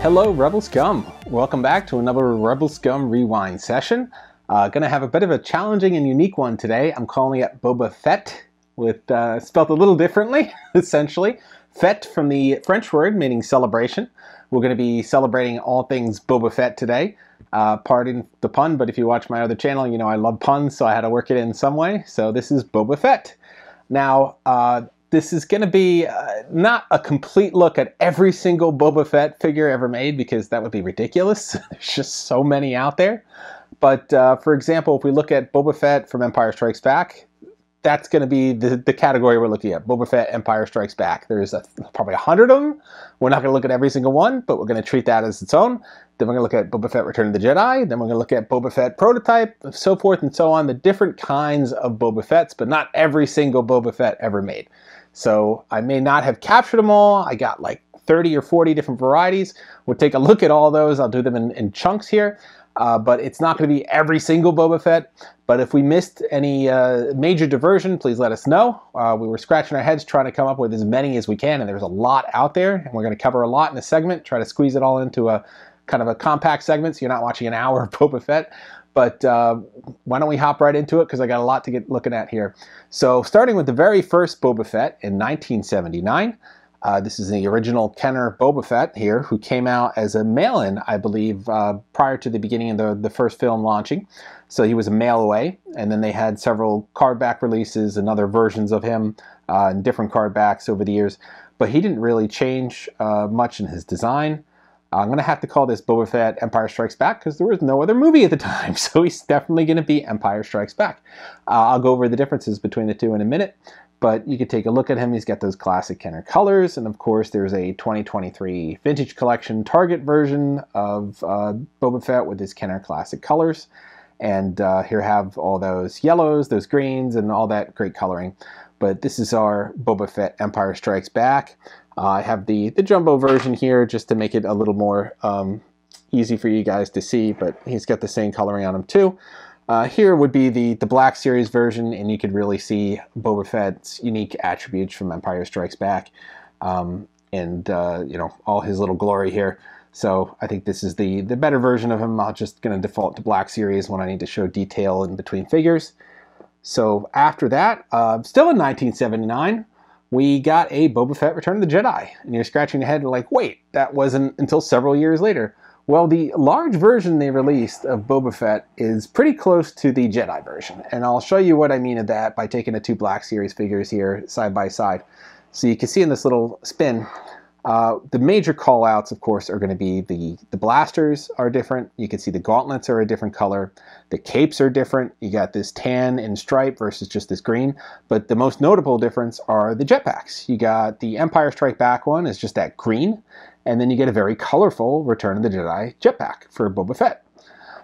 Hello Rebelscum! Welcome back to another Rebelscum Rewind session. Gonna have a bit of a challenging and unique one today. I'm calling it Boba Fett, with spelled a little differently, essentially. Fête from the French word meaning celebration. We're going to be celebrating all things Boba Fett today. Pardon the pun, but if you watch my other channel, you know I love puns, so I had to work it in some way. So this is Boba Fett. Now, this is going to be not a complete look at every single Boba Fett figure ever made, because that would be ridiculous. There's just so many out there. But for example, if we look at Boba Fett from Empire Strikes Back, that's going to be the category we're looking at. Boba Fett, Empire Strikes Back. There's probably 100 of them. We're not going to look at every single one, but we're going to treat that as its own. Then we're going to look at Boba Fett Return of the Jedi. Then we're going to look at Boba Fett Prototype, so forth and so on. The different kinds of Boba Fetts, but not every single Boba Fett ever made. So I may not have captured them all. I got like 30 or 40 different varieties. We'll take a look at all those. I'll do them in chunks here. But it's not going to be every single Boba Fett. But if we missed any major diversion, please let us know. We were scratching our heads trying to come up with as many as we can, and there's a lot out there, and we're going to cover a lot in a segment, try to squeeze it all into a kind of a compact segment so you're not watching an hour of Boba Fett. But why don't we hop right into it, because I got a lot to get looking at here. So starting with the very first Boba Fett in 1979. This is the original Kenner Boba Fett here, who came out as a mail-in, I believe, prior to the beginning of the first film launching. So he was a mail away, and then they had several card back releases and other versions of him and different card backs over the years. But he didn't really change much in his design. I'm going to have to call this Boba Fett Empire Strikes Back, because there was no other movie at the time, so he's definitely going to be Empire Strikes Back. I'll go over the differences between the two in a minute. But you can take a look at him. He's got those classic Kenner colors. And of course, there's a 2023 Vintage Collection Target version of Boba Fett with his Kenner classic colors. And here have all those yellows, those greens, and all that great coloring. But this is our Boba Fett Empire Strikes Back. I have the jumbo version here just to make it a little more easy for you guys to see. But he's got the same coloring on him too. Here would be the Black Series version, and you could really see Boba Fett's unique attributes from Empire Strikes Back, and you know, all his little glory here. So I think this is the better version of him. I'm just going to default to Black Series when I need to show detail in between figures. So after that, still in 1979, we got a Boba Fett Return of the Jedi, and you're scratching your head like, wait, that wasn't until several years later. Well, the large version they released of Boba Fett is pretty close to the Jedi version, and I'll show you what I mean of that by taking the two Black Series figures here side by side. So you can see in this little spin, the major call-outs, of course, are going to be the blasters are different. You can see the gauntlets are a different color. The capes are different. You got this tan and stripe versus just this green. But the most notable difference are the jetpacks. You got the Empire Strike Back one is just that green. And then you get a very colorful Return of the Jedi jetpack for Boba Fett.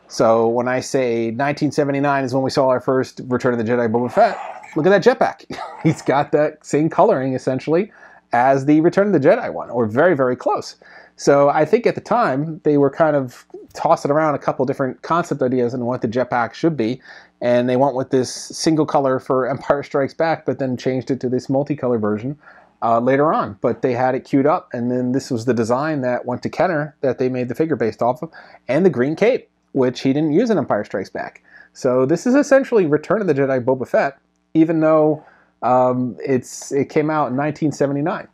So when I say 1979 is when we saw our first Return of the Jedi Boba Fett, look at that jetpack. He's got that same coloring, essentially, as the Return of the Jedi one, or very, very close. So I think at the time, they were kind of tossing around a couple different concept ideas on what the jetpack should be. And they went with this single color for Empire Strikes Back, but then changed it to this multicolor version later on. But they had it queued up, and then this was the design that went to Kenner that they made the figure based off of, and the green cape, which he didn't use in Empire Strikes Back. So this is essentially Return of the Jedi Boba Fett, even though it came out in 1979.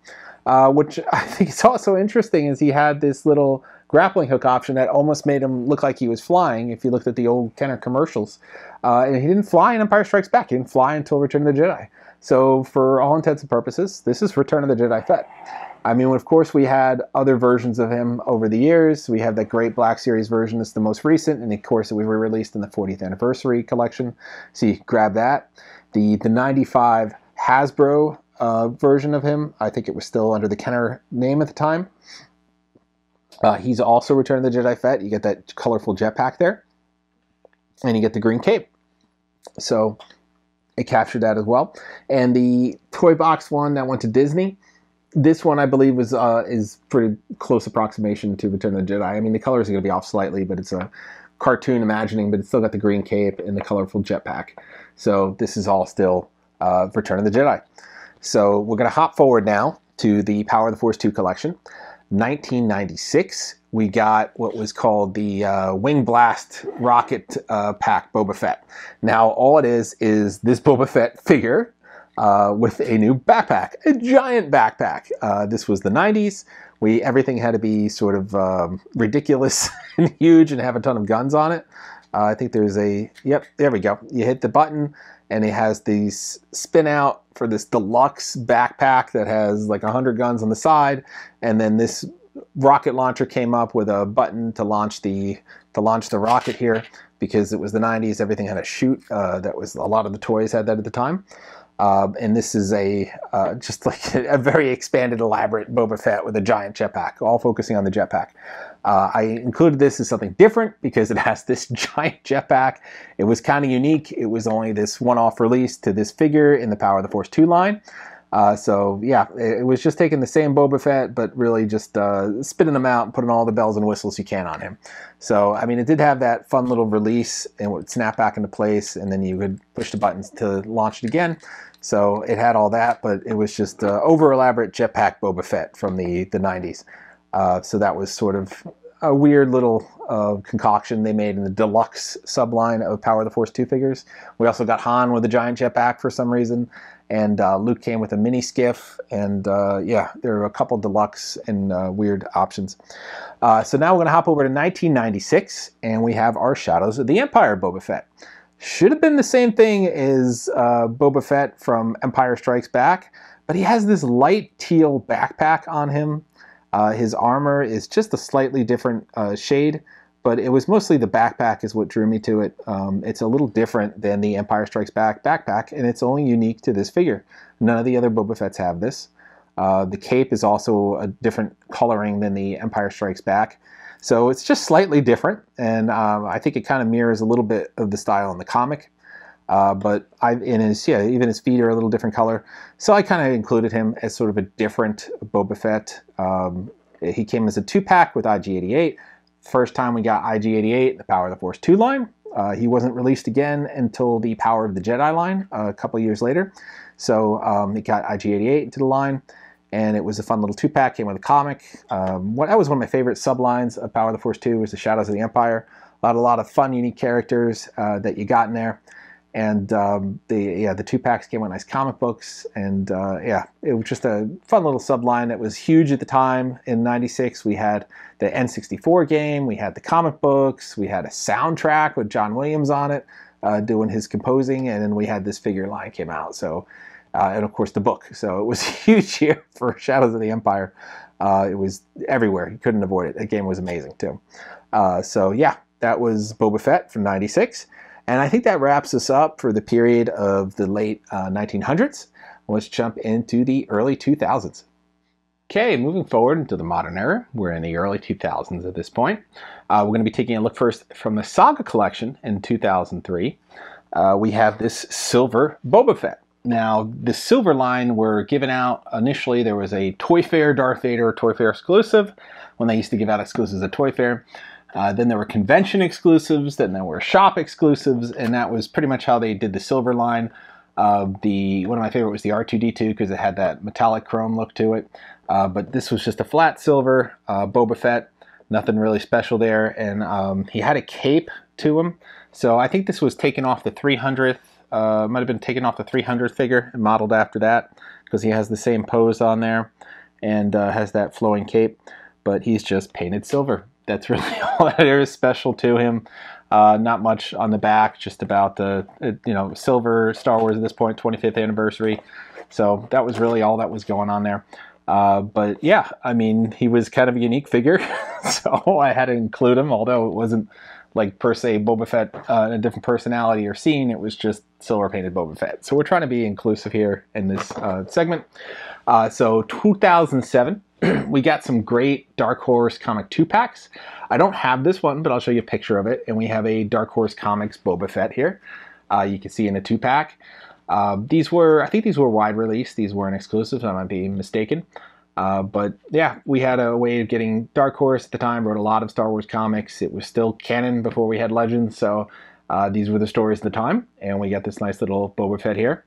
Which I think is also interesting is he had this little grappling hook option that almost made him look like he was flying if you looked at the old Kenner commercials. And he didn't fly in Empire Strikes Back. He didn't fly until Return of the Jedi. So for all intents and purposes, this is Return of the Jedi Fett. I mean, of course, we had other versions of him over the years. We have that great Black Series version. It's the most recent, and of course, we were released in the 40th anniversary collection. So you grab that. The 95 Hasbro version of him, I think it was still under the Kenner name at the time. He's also Return of the Jedi Fett. You get that colorful jetpack there, and you get the green cape. So it captured that as well. And the toy box one that went to Disney, this one I believe was is pretty close approximation to Return of the Jedi. I mean, the colors are going to be off slightly, but it's a cartoon imagining, but it's still got the green cape and the colorful jetpack. So this is all still Return of the Jedi. So we're going to hop forward now to the Power of the Force 2 collection. 1996, we got what was called the Wing Blast Rocket Pack Boba Fett. Now, all it is this Boba Fett figure with a new backpack, a giant backpack. This was the 90s. Everything had to be sort of ridiculous and huge and have a ton of guns on it. I think there's yep, there we go. You hit the button and it has these spin out for this deluxe backpack that has like 100 guns on the side. And then this rocket launcher came up with a button to launch the rocket here, because it was the 90s. Everything had a chute. That was a lot of the toys had that at the time. And this is just like a very expanded, elaborate Boba Fett with a giant jetpack, all focusing on the jetpack. I included this as something different because it has this giant jetpack. It was kind of unique. It was only this one-off release to this figure in the Power of the Force 2 line. So yeah, it was just taking the same Boba Fett, but really just spinning them out and putting all the bells and whistles you can on him. So, I mean, it did have that fun little release and would snap back into place, and then you could push the buttons to launch it again. So it had all that, but it was just over-elaborate jetpack Boba Fett from the 90s. So that was sort of a weird little concoction they made in the deluxe subline of Power of the Force 2 figures. We also got Han with a giant jetpack for some reason, and Luke came with a mini skiff, and yeah, there were a couple deluxe and weird options. So now we're going to hop over to 1996, and we have our Shadows of the Empire Boba Fett. Should have been the same thing as Boba Fett from Empire Strikes Back, but he has this light teal backpack on him. His armor is just a slightly different shade, but it was mostly the backpack is what drew me to it. It's a little different than the Empire Strikes Back backpack, and it's only unique to this figure. None of the other Boba Fetts have this. The cape is also a different coloring than the Empire Strikes Back. So it's just slightly different, and I think it kind of mirrors a little bit of the style in the comic. But even his feet are a little different color. So I kind of included him as sort of a different Boba Fett. He came as a 2-pack with IG-88. First time we got IG-88, the Power of the Force 2 line. He wasn't released again until the Power of the Jedi line a couple years later. So it got IG-88 into the line, and it was a fun little 2-pack, came with a comic. That was one of my favorite sublines of Power of the Force 2, was the Shadows of the Empire. A lot of fun, unique characters that you got in there. And the 2-packs came with nice comic books, and yeah, it was just a fun little subline that was huge at the time. In '96, we had the N64 game, we had the comic books, we had a soundtrack with John Williams on it, doing his composing, and then we had this figure line came out. So, and of course the book. So it was a huge year for Shadows of the Empire. It was everywhere. You couldn't avoid it. The game was amazing too. So yeah, that was Boba Fett from '96. And I think that wraps us up for the period of the late 1900s. Let's jump into the early 2000s. Okay, moving forward into the modern era. We're in the early 2000s at this point. We're going to be taking a look first from the Saga collection in 2003. We have this silver Boba Fett. Now, the silver line were given out initially. There was a Toy Fair Darth Vader Toy Fair exclusive when they used to give out exclusives at Toy Fair. Then there were convention exclusives, then there were shop exclusives, and that was pretty much how they did the silver line. One of my favorite was the R2-D2 because it had that metallic chrome look to it. But this was just a flat silver Boba Fett, nothing really special there. And he had a cape to him. So I think this was taken off the 300th, might have been taken off the 300th figure and modeled after that because he has the same pose on there and has that flowing cape. But he's just painted silver. That's really all that is special to him. Not much on the back, just about the silver Star Wars at this point, 25th anniversary. So that was really all that was going on there. But yeah, I mean, he was kind of a unique figure, so I had to include him, although it wasn't like per se Boba Fett a different personality or scene. It was just silver painted Boba Fett. So we're trying to be inclusive here in this segment. So 2007. We got some great Dark Horse comic 2-packs. I don't have this one, but I'll show you a picture of it. And we have a Dark Horse Comics Boba Fett here. You can see in a 2-pack. I think these were wide release. These weren't exclusives. I might be mistaken. But yeah, we had a way of getting Dark Horse at the time. Wrote a lot of Star Wars comics. It was still canon before we had Legends. So these were the stories at the time. And we got this nice little Boba Fett here.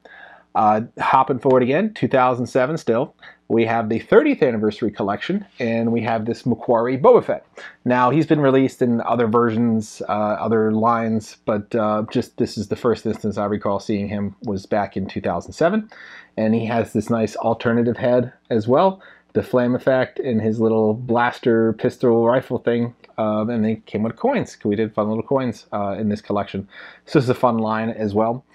Hopping forward again, 2007 still, we have the 30th anniversary collection, and we have this Macquarie Boba Fett. Now, he's been released in other versions, other lines, but just this is the first instance I recall seeing him was back in 2007. And he has this nice alternative head as well, the flame effect, and his little blaster pistol rifle thing. And they came with coins. We did fun little coins in this collection. So this is a fun line as well.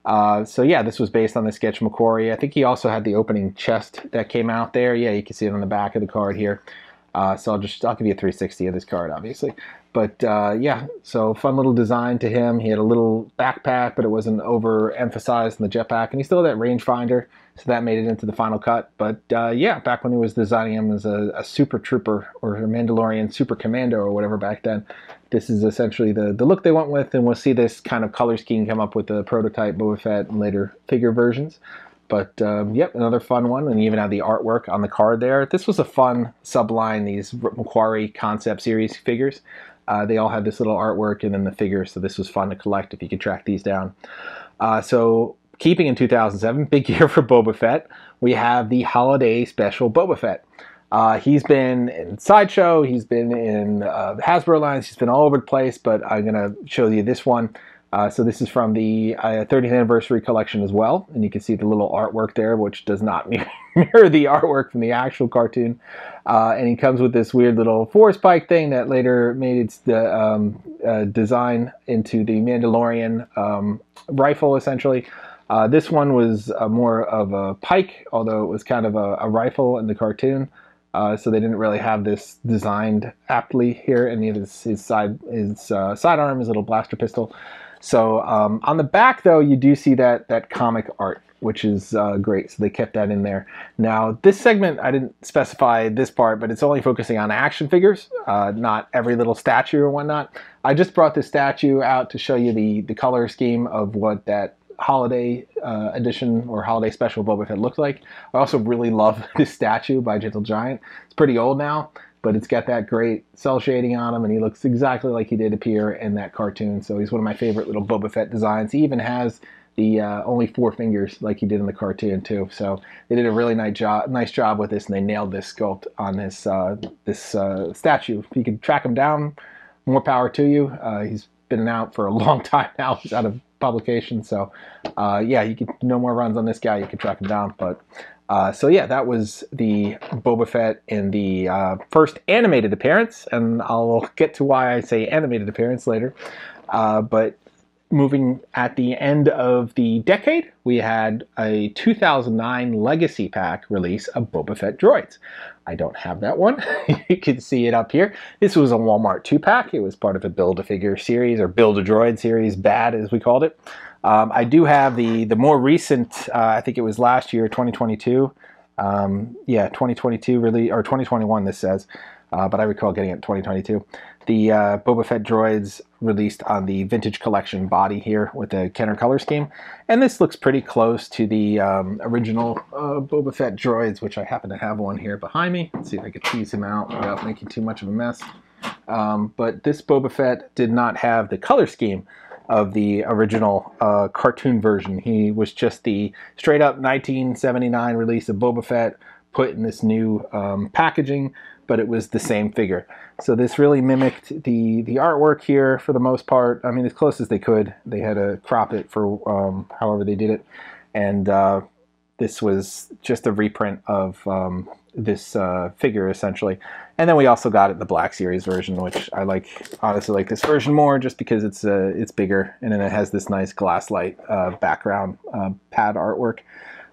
So yeah, this was based on the sketch Macquarie. I think he also had the opening chest that came out there. Yeah, you can see it on the back of the card here. So I'll give you a 360 of this card, obviously. But yeah, so fun little design to him. He had a little backpack, but it wasn't overemphasized in the jetpack. And he still had that rangefinder, so that made it into the final cut. But yeah, back when he was designing him as a super trooper or a Mandalorian super commando or whatever back then, this is essentially the look they went with. And we'll see this kind of color scheme come up with the prototype Boba Fett and later figure versions. But yep, another fun one, and you even have the artwork on the card there. This was a fun subline, these Macquarie Concept Series figures. They all had this little artwork and then the figures, so this was fun to collect if you could track these down. So keeping in 2007, big year for Boba Fett, we have the Holiday Special Boba Fett. He's been in Sideshow, he's been in Hasbro lines, he's been all over the place, but I'm going to show you this one. So this is from the 30th anniversary collection as well, and you can see the little artwork there, which does not mirror the artwork from the actual cartoon. And he comes with this weird little force pike thing that later made its design into the Mandalorian rifle, essentially. This one was more of a pike, although it was kind of a rifle in the cartoon. So they didn't really have this designed aptly here. And his sidearm, his little blaster pistol. So on the back, though, you do see that comic art, which is great. So they kept that in there. Now, this segment, I didn't specify this part, but it's only focusing on action figures, not every little statue or whatnot. I just brought this statue out to show you the color scheme of what that holiday edition or holiday special Boba Fett looked like. I also really love this statue by Gentle Giant. It's pretty old now, but it's got that great cell shading on him, and he looks exactly like he did appear in that cartoon. So he's one of my favorite little Boba Fett designs. He even has the only 4 fingers like he did in the cartoon too. So they did a really nice job with this, and they nailed this sculpt on this statue. If you could track him down, more power to you. He's been out for a long time now. He's out of publication. So yeah, you can no more runs on this guy. You can track him down. But so yeah, that was the Boba Fett in the first animated appearance, and I'll get to why I say animated appearance later. But moving at the end of the decade, we had a 2009 Legacy Pack release of Boba Fett droids. I don't have that one. You can see it up here. This was a Walmart 2-pack. It was part of a Build-A-Figure series, or Build-A-Droid series, BAD as we called it. I do have the more recent, I think it was last year, 2022. Yeah, 2022 release, or 2021 this says, but I recall getting it in 2022. The Boba Fett droids released on the Vintage Collection body here with the Kenner color scheme. And this looks pretty close to the original Boba Fett droids, which I happen to have one here behind me. Let's see if I can tease him out without making too much of a mess. But this Boba Fett did not have the color scheme of the original cartoon version. He was just the straight up 1979 release of Boba Fett put in this new packaging, but it was the same figure. So this really mimicked the artwork here for the most part. I mean, as close as they could. They had to crop it for however they did it. And this was just a reprint of this figure, essentially. And then we also got it the Black Series version, which I honestly like this version more just because it's bigger, and then it has this nice glasslight background pad artwork.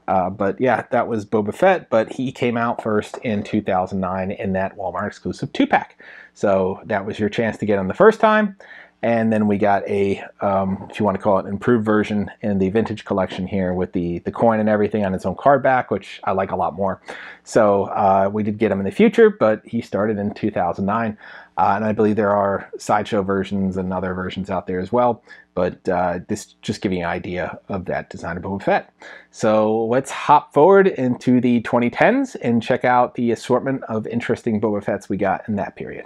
But yeah, that was Boba Fett, but he came out first in 2009 in that Walmart exclusive 2-pack. So that was your chance to get him the first time. And then we got a, if you want to call it, improved version in the Vintage Collection here with the coin and everything on its own card back, which I like a lot more. So we did get him in the future, but he started in 2009. And I believe there are Sideshow versions and other versions out there as well. But this just giving you an idea of that design of Boba Fett. So let's hop forward into the 2010s and check out the assortment of interesting Boba Fetts we got in that period.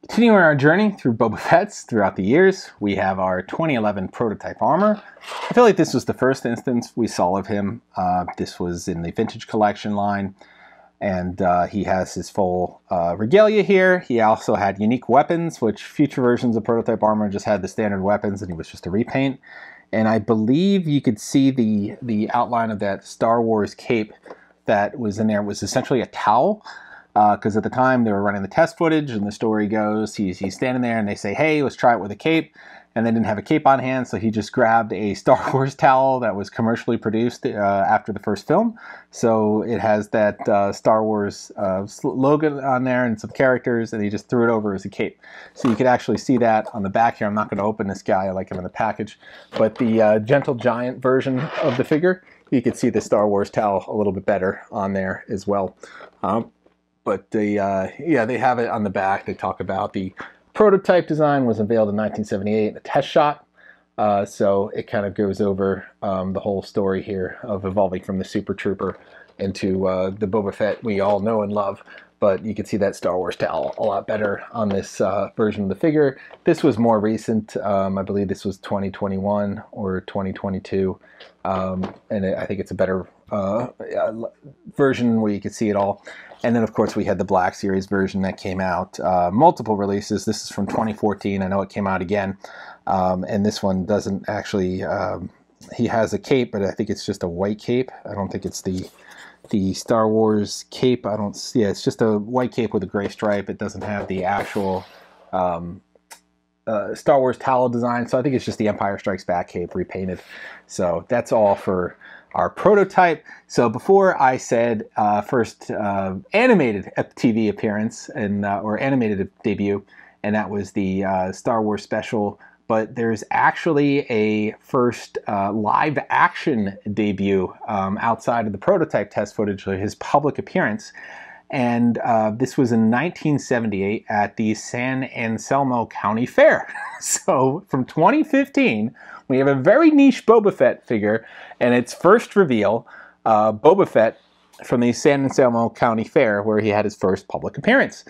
Continuing our journey through Boba Fett's throughout the years, we have our 2011 prototype armor. I feel like this was the first instance we saw of him. This was in the Vintage Collection line, and he has his full regalia here. He also had unique weapons, which future versions of prototype armor just had the standard weapons, and he was just a repaint. And I believe you could see the outline of that Star Wars cape that was in there. It was essentially a towel. Because at the time they were running the test footage, and the story goes he's standing there and they say, hey, let's try it with a cape, and they didn't have a cape on hand, so he just grabbed a Star Wars towel that was commercially produced after the first film. So it has that Star Wars logo on there and some characters, and he just threw it over as a cape. So you could actually see that on the back here. I'm not going to open this guy, I like him in the package, but the Gentle Giant version of the figure, you could see the Star Wars towel a little bit better on there as well. But yeah, they have it on the back. They talk about the prototype design was unveiled in 1978, a test shot. So it kind of goes over the whole story here of evolving from the Super Trooper into the Boba Fett we all know and love. But you can see that Star Wars towel a lot better on this version of the figure. This was more recent. I believe this was 2021 or 2022. And I think it's a better version where you can see it all. And then, of course, we had the Black Series version that came out. Multiple releases. This is from 2014. I know it came out again. And this one doesn't actually... he has a cape, but I think it's just a white cape. I don't think it's the Star Wars cape. I don't see it. It's just a white cape with a gray stripe. It doesn't have the actual Star Wars towel design. So I think it's just the Empire Strikes Back cape repainted. So that's all for our prototype. So before I said first animated TV appearance and or animated debut, and that was the Star Wars special. But there's actually a first live action debut outside of the prototype test footage, his public appearance. And this was in 1978 at the San Anselmo County Fair. So from 2015, we have a very niche Boba Fett figure, and its first reveal, Boba Fett from the San Anselmo County Fair, where he had his first public appearance.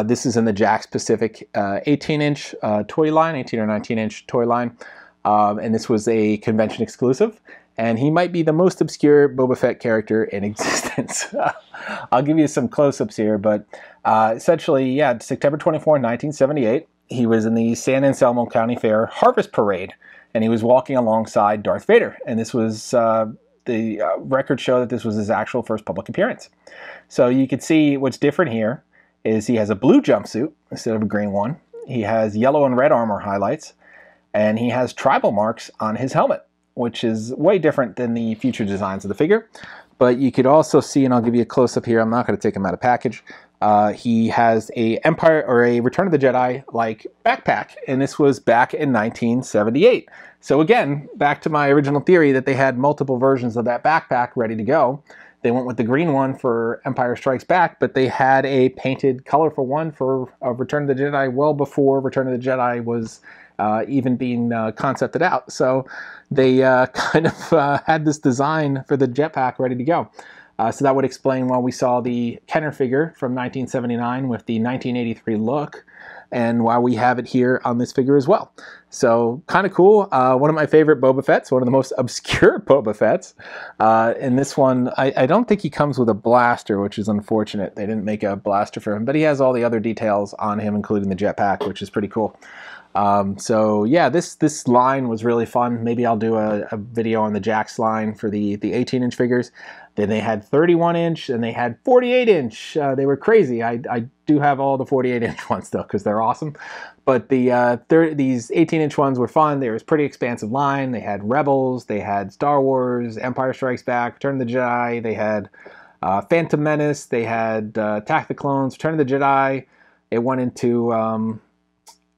This is in the Jakks Pacific 18-inch toy line, 18 or 19-inch toy line, and this was a convention exclusive. And he might be the most obscure Boba Fett character in existence. I'll give you some close-ups here, but essentially, yeah, September 24, 1978, he was in the San Anselmo County Fair Harvest Parade, and he was walking alongside Darth Vader. And this was, the records show that this was his actual first public appearance. So you can see what's different here is he has a blue jumpsuit instead of a green one. He has yellow and red armor highlights, and he has tribal marks on his helmet, which is way different than the future designs of the figure. But you could also see, and I'll give you a close-up here, I'm not going to take him out of package, he has a Empire or a Return of the Jedi like backpack, and this was back in 1978. So again, back to my original theory that they had multiple versions of that backpack ready to go. They went with the green one for Empire Strikes Back, but they had a painted colorful one for Return of the Jedi well before Return of the Jedi was even being concepted out. So they kind of had this design for the jetpack ready to go. So that would explain why we saw the Kenner figure from 1979 with the 1983 look, and why we have it here on this figure as well. So kind of cool. One of my favorite Boba Fetts, one of the most obscure Boba Fetts. In this one, I don't think he comes with a blaster, which is unfortunate. They didn't make a blaster for him, but he has all the other details on him, including the jetpack, which is pretty cool. So yeah, this line was really fun. Maybe I'll do a video on the Jakks line for the 18-inch figures. Then they had 31-inch and they had 48-inch. They were crazy. I do have all the 48-inch ones though, because they're awesome. But these 18-inch ones were fun. There was pretty expansive line. They had Rebels, they had Star Wars, Empire Strikes Back, Return of the Jedi. They had Phantom Menace. They had Attack of the Clones, Return of the Jedi. It went into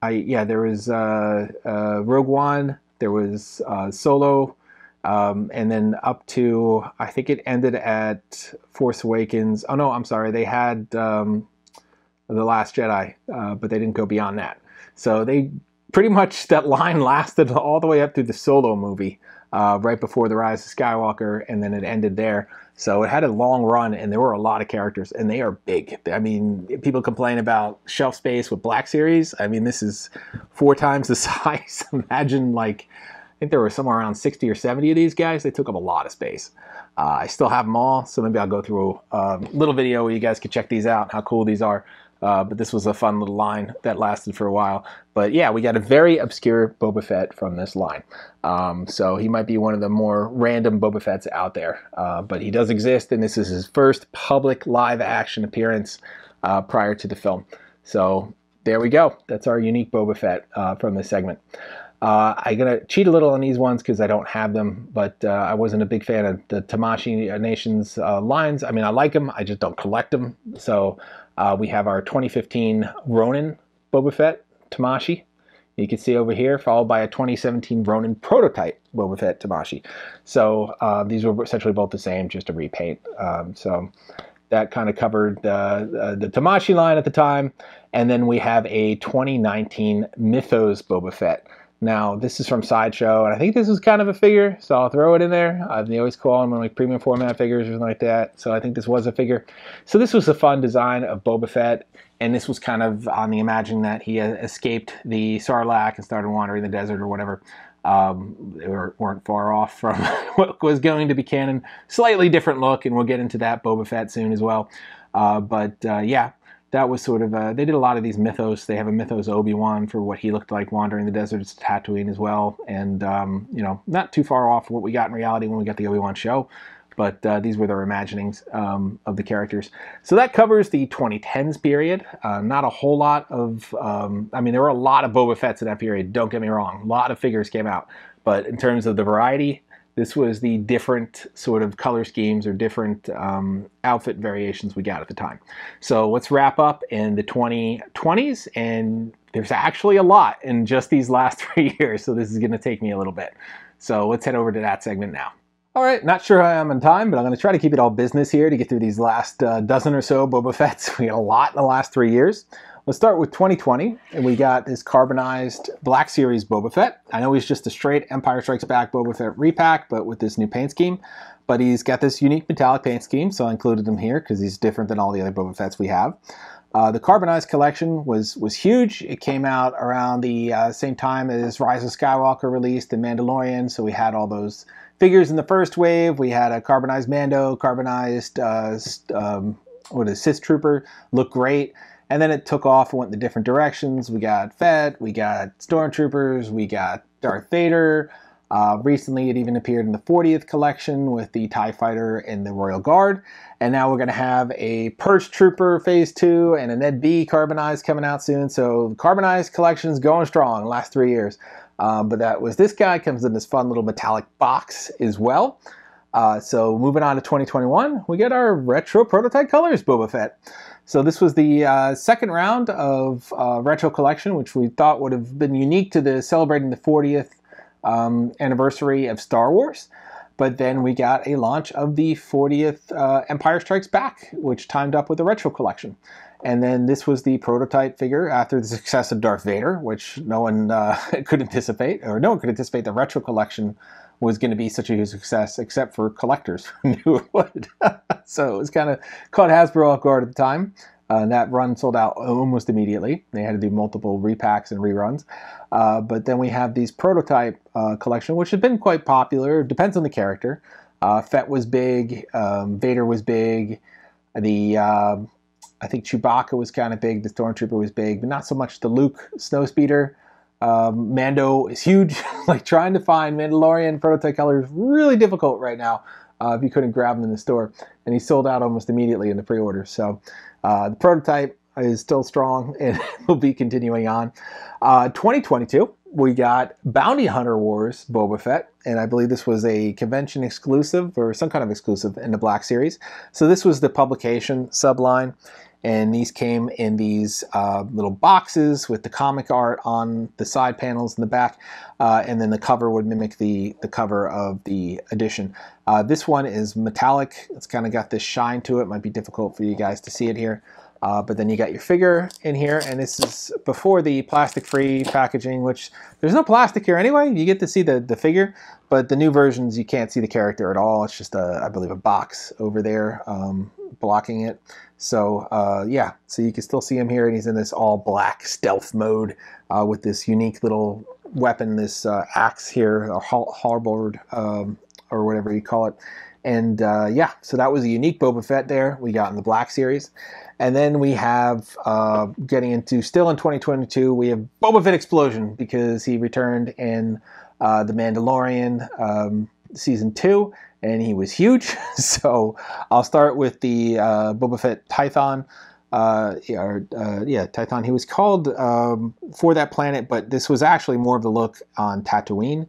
there was Rogue One. There was Solo. And then up to, I think it ended at Force Awakens. Oh no, I'm sorry. They had The Last Jedi, but they didn't go beyond that. So they pretty much, that line lasted all the way up to the Solo movie. right before the Rise of Skywalker, and then it ended there. So it had a long run, and there were a lot of characters, and they are big. I mean, people complain about shelf space with Black Series. I mean, this is 4 times the size. Imagine, like, I think there were somewhere around 60 or 70 of these guys. They took up a lot of space. I still have them all, so maybe I'll go through a little video where you guys can check these out, how cool these are. But this was a fun little line that lasted for a while. But yeah, we got a very obscure Boba Fett from this line. So he might be one of the more random Boba Fetts out there. But he does exist, and this is his first public live-action appearance prior to the film. So there we go. That's our unique Boba Fett from this segment. I'm going to cheat a little on these ones because I don't have them, but I wasn't a big fan of the Tamashii Nations lines. I mean, I like them, I just don't collect them. So we have our 2015 Ronin Boba Fett Tamashii. You can see over here, followed by a 2017 Ronin prototype Boba Fett Tamashii. So these were essentially both the same, just a repaint. So that kind of covered the Tamashii line at the time. And then we have a 2019 Mythos Boba Fett. Now, this is from Sideshow, and I think this is kind of a figure, so I'll throw it in there. They always call them like premium format figures or something like that, so I think this was a figure. So this was a fun design of Boba Fett, and this was kind of on the imagining that he escaped the Sarlacc and started wandering the desert or whatever. They weren't far off from what was going to be canon. Slightly different look, and we'll get into that Boba Fett soon as well. Yeah. That was sort of, they did a lot of these mythos. They have a mythos Obi-Wan for what he looked like wandering the deserts, Tatooine as well. And, you know, not too far off what we got in reality when we got the Obi-Wan show. But these were their imaginings of the characters. So that covers the 2010s period. Not a whole lot of, I mean, there were a lot of Boba Fetts in that period, don't get me wrong. A lot of figures came out. But in terms of the variety, this was the different sort of color schemes or different outfit variations we got at the time. So let's wrap up in the 2020s, and there's actually a lot in just these last 3 years, so this is going to take me a little bit. So let's head over to that segment now. All right, not sure how I am on time, but I'm going to try to keep it all business here to get through these last dozen or so Boba Fetts. We got a lot in the last 3 years. Let's start with 2020, and we got this carbonized Black Series Boba Fett. I know he's just a straight Empire Strikes Back Boba Fett repack, but with this new paint scheme. But he's got this unique metallic paint scheme, so I included him here because he's different than all the other Boba Fetts we have. The carbonized collection was huge. It came out around the same time as Rise of Skywalker released and Mandalorian, so we had all those figures in the first wave. We had a carbonized Mando, carbonized Sith Trooper, looked great. And then it took off and went in the different directions. We got Fett, we got Stormtroopers, we got Darth Vader. Recently, it even appeared in the 40th collection with the TIE Fighter and the Royal Guard. And now we're going to have a Purge Trooper Phase 2 and a Ned B carbonized coming out soon. So the carbonized collection's going strong in the last 3 years. But that was this guy, comes in this fun little metallic box as well. So moving on to 2021, we get our retro prototype colors Boba Fett. So this was the second round of retro collection, which we thought would have been unique to the celebrating the 40th anniversary of Star Wars. But then we got a launch of the 40th Empire Strikes Back, which timed up with the retro collection. And then this was the prototype figure after the success of Darth Vader, which no one could anticipate, or no one could anticipate the retro collection was going to be such a huge success, except for collectors who knew it would. So it was kind of caught Hasbro off guard at the time. That run sold out almost immediately. They had to do multiple repacks and reruns. But then we have these prototype collection, which have been quite popular. Depends on the character. Fett was big. Vader was big. I think Chewbacca was kind of big. The Stormtrooper was big, but not so much the Luke Snowspeeder. Mando is huge. Like trying to find Mandalorian prototype colors is really difficult right now if you couldn't grab them in the store. And he sold out almost immediately in the pre-order. So the prototype is still strong and will be continuing on. 2022, we got Bounty Hunter Wars Boba Fett. And I believe this was a convention exclusive or some kind of exclusive in the Black Series. So this was the publication subline. And these came in these little boxes with the comic art on the side panels in the back. And then the cover would mimic the cover of the edition. This one is metallic. It's kind of got this shine to it. Might be difficult for you guys to see it here. But then you got your figure in here, and this is before the plastic-free packaging, which there's no plastic here anyway. You get to see the figure, but the new versions, you can't see the character at all. It's just, I believe, a box over there blocking it. So, yeah, so you can still see him here, and he's in this all-black stealth mode with this unique little weapon, this axe here, a halberd, or whatever you call it. And yeah, so that was a unique Boba Fett there we got in the Black Series. And then we have, getting into, still in 2022, we have Boba Fett Explosion, because he returned in The Mandalorian Season 2, and he was huge. So I'll start with the Boba Fett Tython. Tython. He was called for that planet, but this was actually more of the look on Tatooine.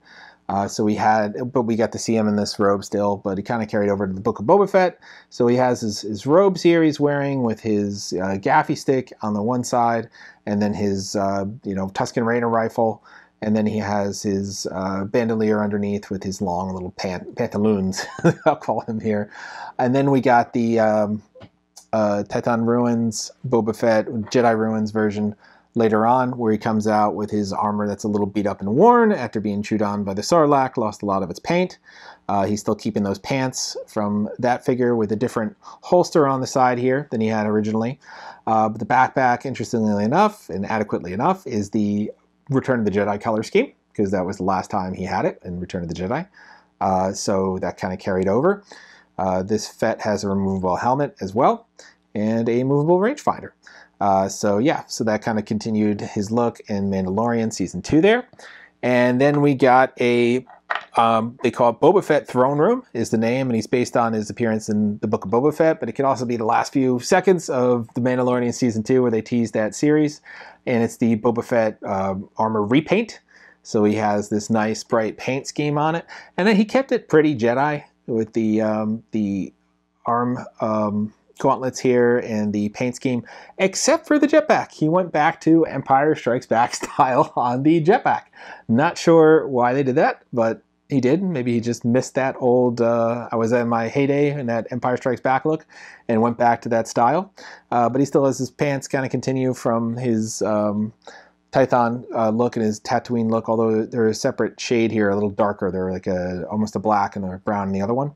So we got to see him in this robe still, but he kind of carried over to the Book of Boba Fett. So he has his robes here he's wearing with his gaffy stick on the one side, and then his Tusken Raider rifle, and then he has his bandolier underneath with his long little pantaloons, I'll call him here. And then we got the Tython Ruins Boba Fett Jedi Ruins version later on, where he comes out with his armor that's a little beat up and worn after being chewed on by the Sarlacc, lost a lot of its paint. He's still keeping those pants from that figure with a different holster on the side here than he had originally. But the backpack, interestingly enough, and adequately enough, is the Return of the Jedi color scheme, because that was the last time he had it in Return of the Jedi. So that kind of carried over. This Fett has a removable helmet as well, and a movable rangefinder. So yeah, so that kind of continued his look in Mandalorian Season 2 there. And then we got a, they call it Boba Fett Throne Room is the name, and he's based on his appearance in the Book of Boba Fett, but it can also be the last few seconds of the Mandalorian Season 2 where they teased that series. And it's the Boba Fett armor repaint. So he has this nice bright paint scheme on it. And then he kept it pretty Jedi with the arm gauntlets here and the paint scheme, except for the jetpack. He went back to Empire Strikes Back style on the jetpack. Not sure why they did that, but he did. Maybe he just missed that old, I was at my heyday in that Empire Strikes Back look and went back to that style. But he still has his pants kind of continue from his Tython look and his Tatooine look, although they're a separate shade here, a little darker. They're like almost a black and a brown in the other one.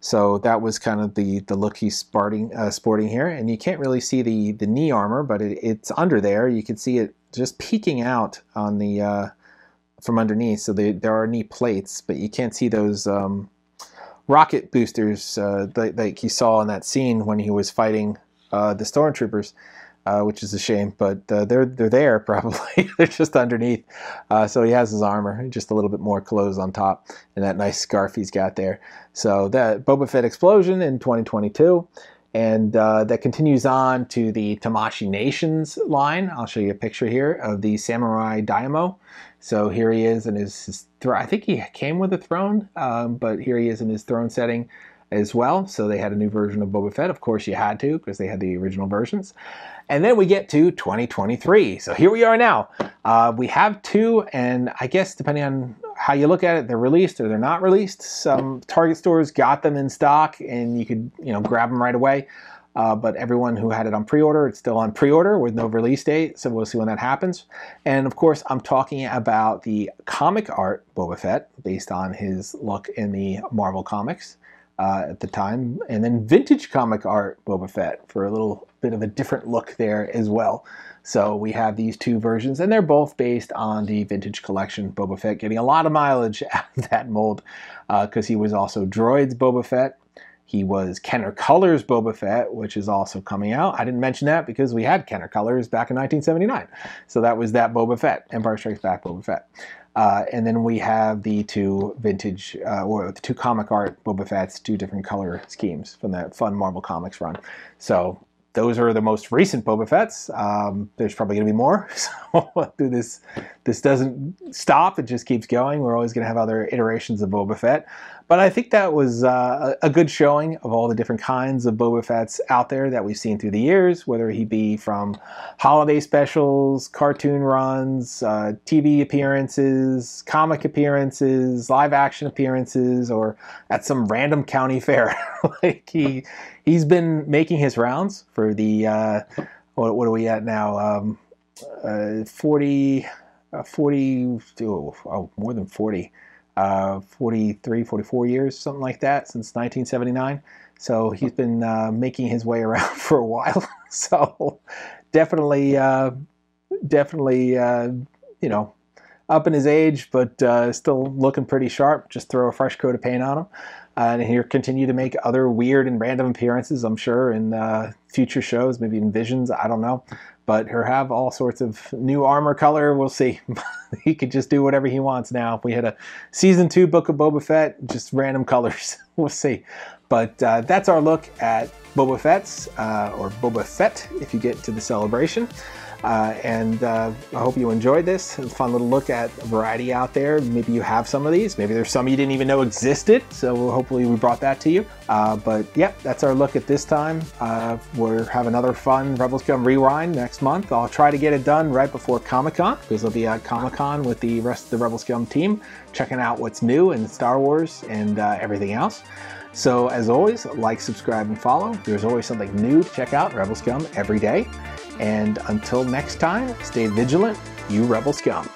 So that was kind of the look he's sporting here. And you can't really see the knee armor, but it's under there. You can see it just peeking out on the from underneath. So there are knee plates, but you can't see those rocket boosters like you saw in that scene when he was fighting the stormtroopers. Which is a shame, but they're there probably. They're just underneath. So he has his armor, just a little bit more clothes on top, and that nice scarf he's got there. So that Boba Fett Explosion in 2022, and that continues on to the Tamashii Nations line. I'll show you a picture here of the Samurai Daimyo. So here he is in his throne. I think he came with a throne, but here he is in his throne setting as well. So they had a new version of Boba Fett. Of course you had to, because they had the original versions. And then we get to 2023. So here we are now. We have two, and I guess depending on how you look at it, they're released or they're not released. Some Target stores got them in stock, and you could grab them right away. But everyone who had it on pre-order, it's still on pre-order with no release date. So we'll see when that happens. And of course, I'm talking about the comic art Boba Fett, based on his look in the Marvel comics at the time, and then vintage comic art Boba Fett for a little bit of a different look there as well. So we have these two versions, and they're both based on the vintage collection Boba Fett, getting a lot of mileage out of that mold, because he was also Droids Boba Fett. He was Kenner Colors Boba Fett, which is also coming out. I didn't mention that because we had Kenner Colors back in 1979. So that was that Boba Fett, Empire Strikes Back Boba Fett. And then we have the two vintage, or the two comic art Boba Fett's, two different color schemes from that fun Marvel Comics run. So those are the most recent Boba Fett's. There's probably going to be more. So this doesn't stop. It just keeps going. We're always going to have other iterations of Boba Fett. But I think that was a good showing of all the different kinds of Boba Fett's out there that we've seen through the years, whether he be from holiday specials, cartoon runs, TV appearances, comic appearances, live action appearances, or at some random county fair. Like he's been making his rounds for the what are we at now? 40, more than 40. 43, 44 years, something like that, since 1979. So he's been making his way around for a while. So definitely, you know, up in his age, but still looking pretty sharp. Just throw a fresh coat of paint on him. And he'll continue to make other weird and random appearances, I'm sure, in future shows, maybe in Visions, I don't know. But he'll have all sorts of new armor color, we'll see. He could just do whatever he wants now. If we had a Season 2 Book of Boba Fett, just random colors, we'll see. But that's our look at Boba Fett's, or Boba Fett, if you get to the celebration. I hope you enjoyed this. It's a fun little look at a variety out there. Maybe you have some of these. Maybe there's some you didn't even know existed. So hopefully we brought that to you. But yeah, that's our look at this time. We'll have another fun Rebelscum Rewind next month. I'll try to get it done right before Comic-Con, because I'll be at Comic-Con with the rest of the Rebelscum team, checking out what's new in Star Wars and everything else. So as always, like, subscribe, and follow. There's always something new to check out, Rebelscum, every day. And until next time, stay vigilant, you Rebelscum.